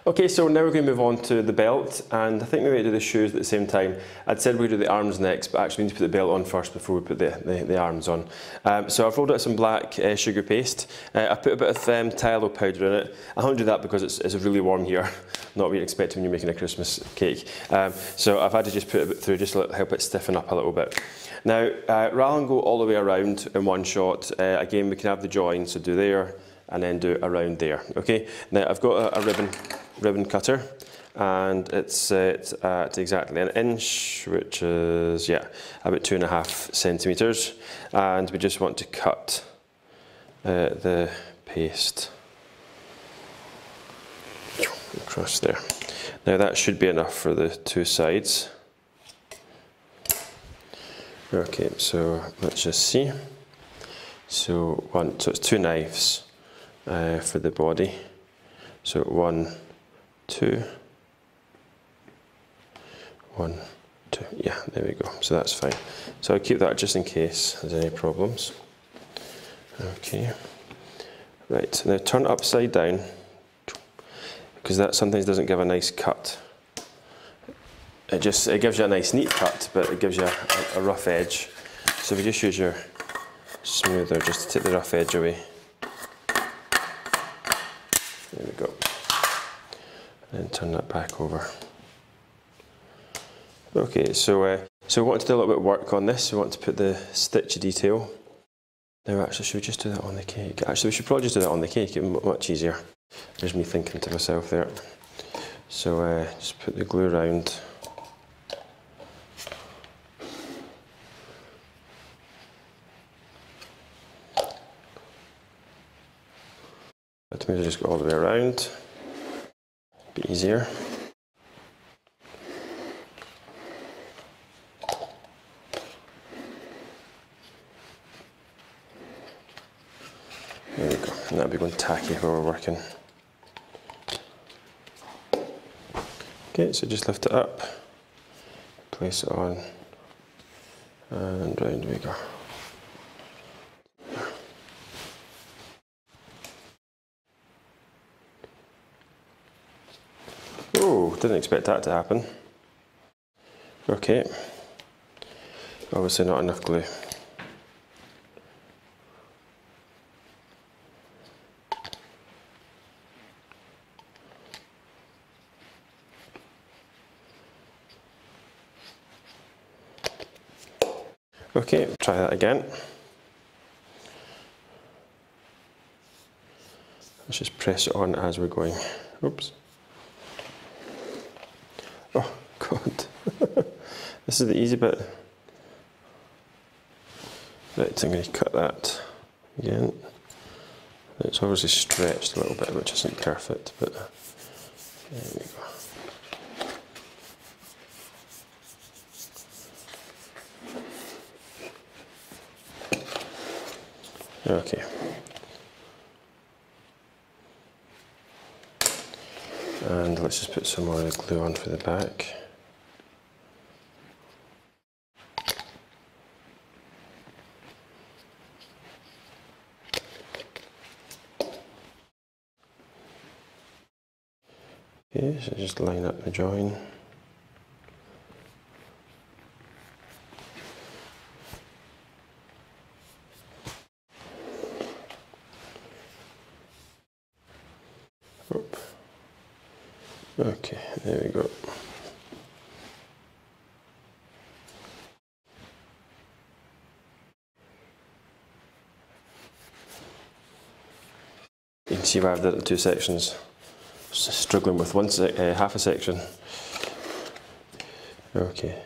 Okay, so now we're going to move on to the belt, and I think we might do the shoes at the same time. I'd said we'd do the arms next, but actually we need to put the belt on first before we put the arms on. So I've rolled out some black sugar paste. I put a bit of tallow powder in it. I don't do that because it's really warm here, not what you'd expect when you're making a Christmas cake. So I've had to just put it through just to help it stiffen up a little bit. Now, rather than go all the way around in one shot, again we can have the join, so do there, and then do around there. Okay, now I've got a ribbon cutter, and it's set at exactly 1 inch, which is, yeah, about 2.5 centimetres, and we just want to cut the paste across there. Now that should be enough for the two sides. Okay, so let's just see. So it's 2 knives for the body. So 1, 2, 1, 2. Yeah, there we go. So that's fine. So I'll keep that just in case there's any problems. Okay. Right. Now turn it upside down, because that sometimes doesn't give a nice cut. It gives you a nice neat cut, but it gives you a rough edge. So if you just use your smoother just to take the rough edge away. There we go. And then turn that back over. Okay, so we want to do a little bit of work on this. We want to put the stitch detail. Now actually, should we just do that on the cake? Actually, we should probably just do that on the cake, it'd be much easier. There's me thinking to myself there. So just put the glue around. But maybe just go all the way around. A bit easier. There we go. And that'll be going tacky while we're working. Okay, so just lift it up, place it on, and round we go. Oh, didn't expect that to happen. Okay, obviously not enough glue. Okay, try that again. Let's just press it on as we're going. Oops. Oh, God. This is the easy bit. Right, I'm going to cut that again. It's obviously stretched a little bit, which isn't perfect, but there we go. Okay. And let's just put some more of the glue on for the back. Okay, so just line up the join. Oop. Okay, there we go. You can see why I've done it in 2 sections. Just struggling with half a section. Okay.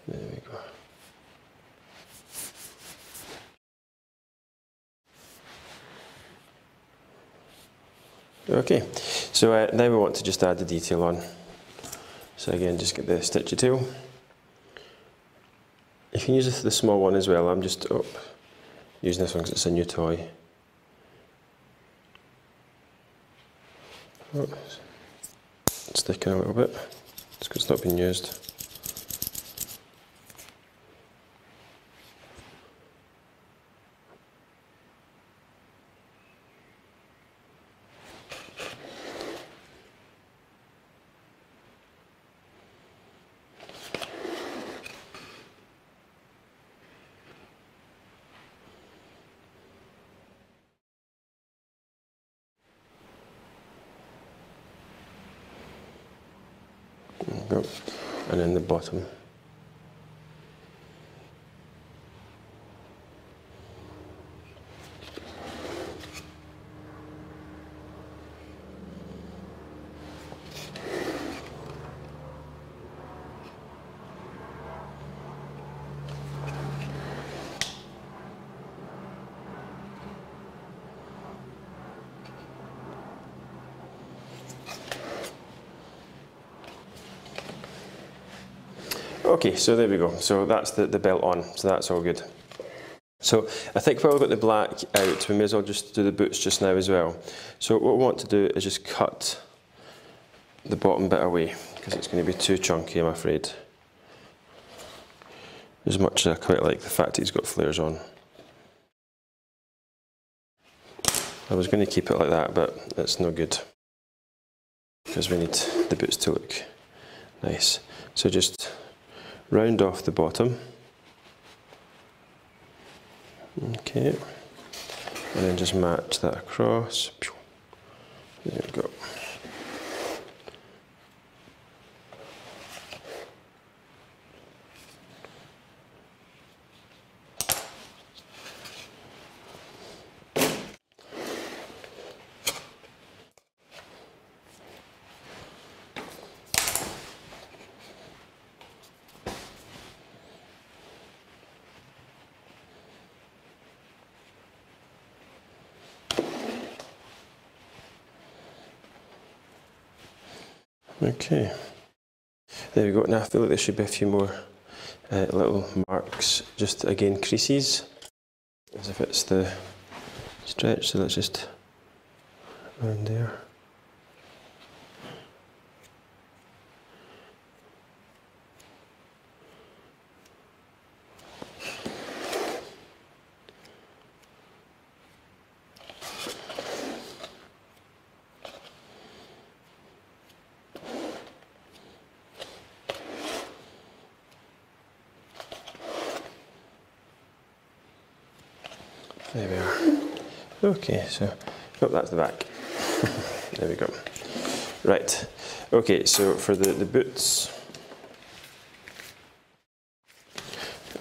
There we go. Okay, so now we want to just add the detail on. So again, just get the stitchy tool. You can use the small one as well. I'm just using this one because it's a new toy. Oh, it's sticking a little bit. It's because it's not been used. go. And then the bottom. Okay, so there we go. So that's the belt on, so that's all good. So I think while we've got the black out, we may as well just do the boots just now as well. So what we want to do is just cut the bottom bit away, because it's going to be too chunky, I'm afraid. As much as I quite like the fact that he's got flares on. I was going to keep it like that, but it's no good, because we need the boots to look nice. So just round off the bottom. Okay, and then just match that across. There we go. Okay, there we go. Now I feel like there should be a few more little marks, just again creases, as if it's the stretch, so let's just around there. There we are. Okay, so, oh, that's the back. There we go. Right, okay, so for the boots.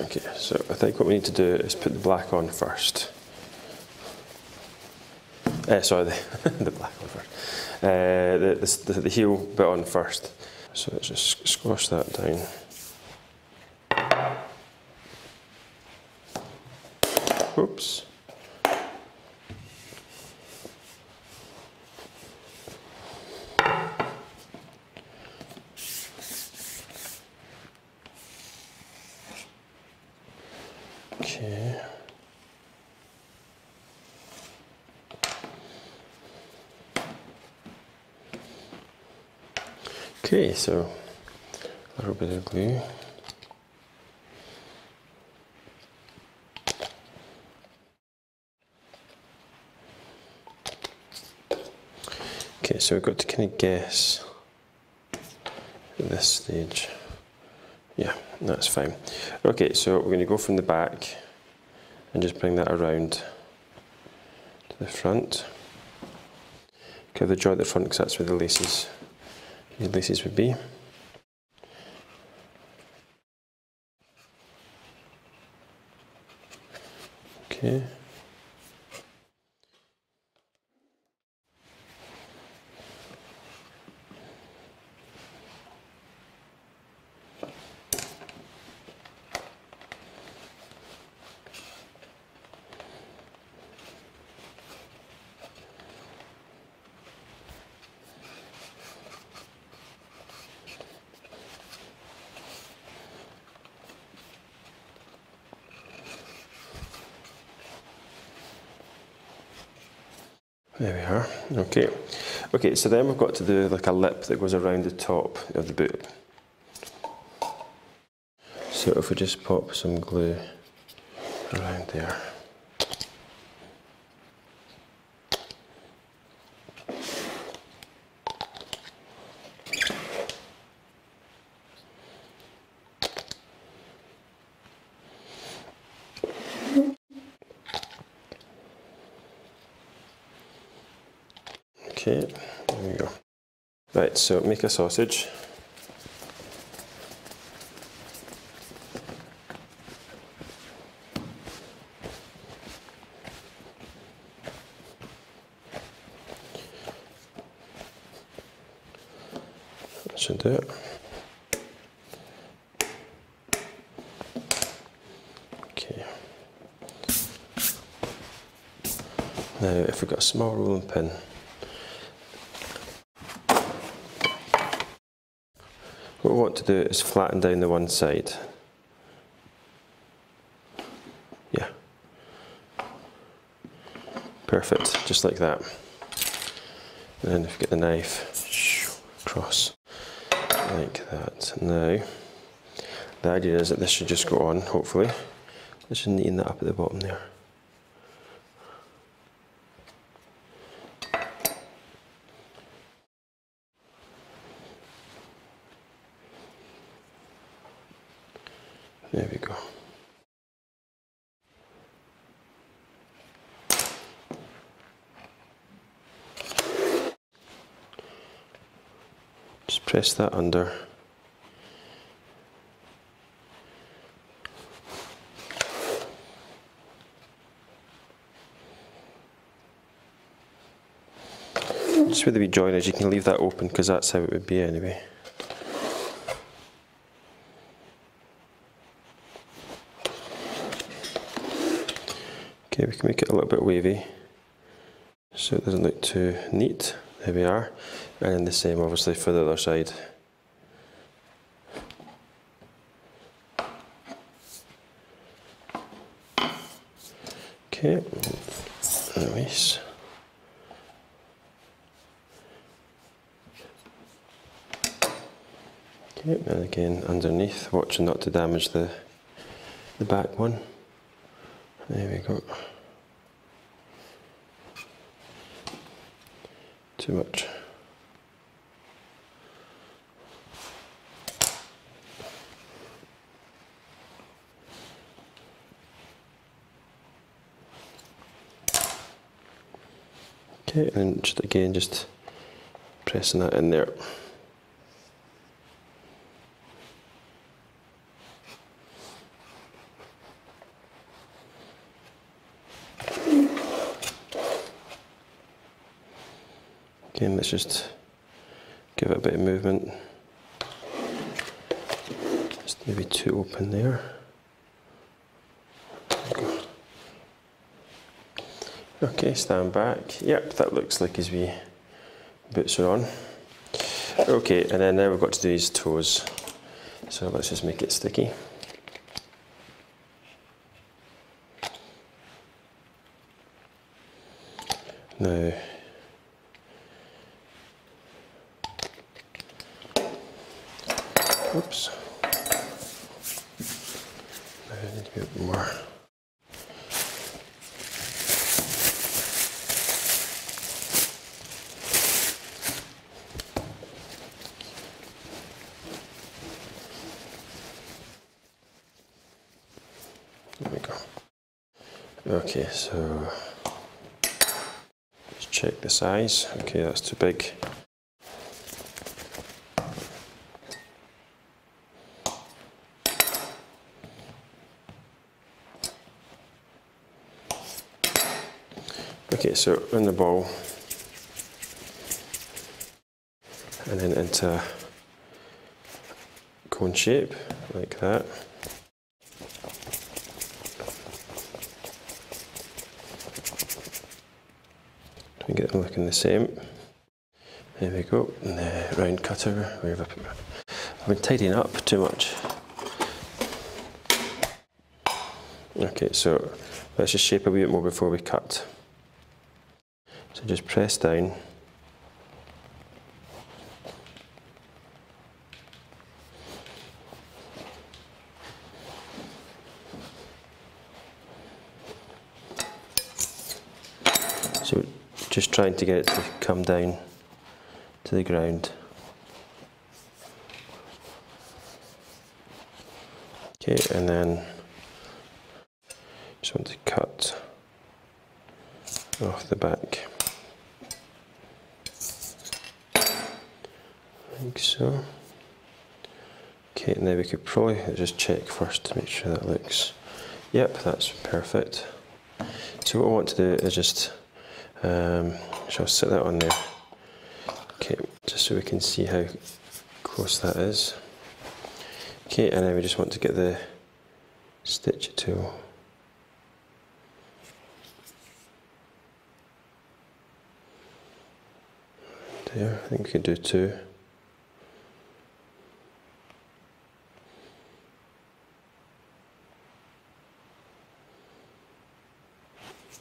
Okay, so I think what we need to do is put the black on first. Sorry, the black on first. The heel bit on first. So let's just squash that down. Oops. Okay. Okay, so a little bit of glue. Okay, so we've got to kind of guess at this stage. Yeah, that's fine. Okay, so we're going to go from the back and just bring that around to the front. Give the joint at the front because that's where the laces, these laces would be. Okay. There we are. Okay. Okay, so then we've got to do like a lip that goes around the top of the boot. So if we just pop some glue around there. Okay, there we go. Right, so make a sausage. should do it. Okay. Now, if we've got a small rolling pin, what we want to do is flatten down the one side. Yeah. Perfect, just like that. And then if we get the knife across like that. Now, the idea is that this should just go on, hopefully. Let's just neaten that up at the bottom there. There we go. Just press that under. Just with the wee joiners, you can leave that open because that's how it would be anyway. Okay, we can make it a little bit wavy so it doesn't look too neat. There we are. And then the same obviously for the other side. Okay, nice. Okay, and again underneath, watching not to damage the back one. There we go. Too much. Okay, and just again, just pressing that in there. Again, let's just give it a bit of movement. Just maybe too open there. Okay, stand back. Yep, that looks like his wee boots are on. Okay, and then now we've got to do his toes. So let's just make it sticky. Now, oops. I need a bit more. There we go. Okay, so let's check the size. Okay, that's too big. Okay, so in the ball, and then into cone shape, like that. We get them looking the same. There we go, and the round cutter, I've been tidying up too much. Okay, so let's just shape a wee bit more before we cut. So just press down. So just trying to get it to come down to the ground. Okay, and then just want to cut off the back. Like so. Okay, and then we could probably just check first to make sure that looks, yep, that's perfect. So what I want to do is just, shall I set that on there? Okay, just so we can see how close that is. Okay, and then we just want to get the stitch tool. There, I think we could do 2.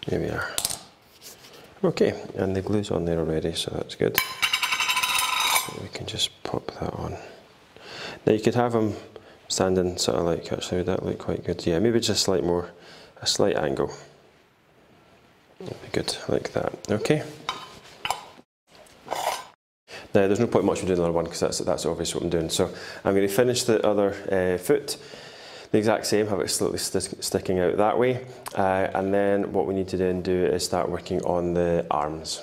There we are. Okay, and the glue's on there already, so that's good. So we can just pop that on. Now you could have them standing sort of like, actually would that look quite good? Yeah, maybe just a slight angle. That'd be good, like that. Okay. Now there's no point much in doing another one because that's obvious what I'm doing. So I'm going to finish the other foot the exact same, have it slightly sticking out that way. And then what we need to then do is start working on the arms.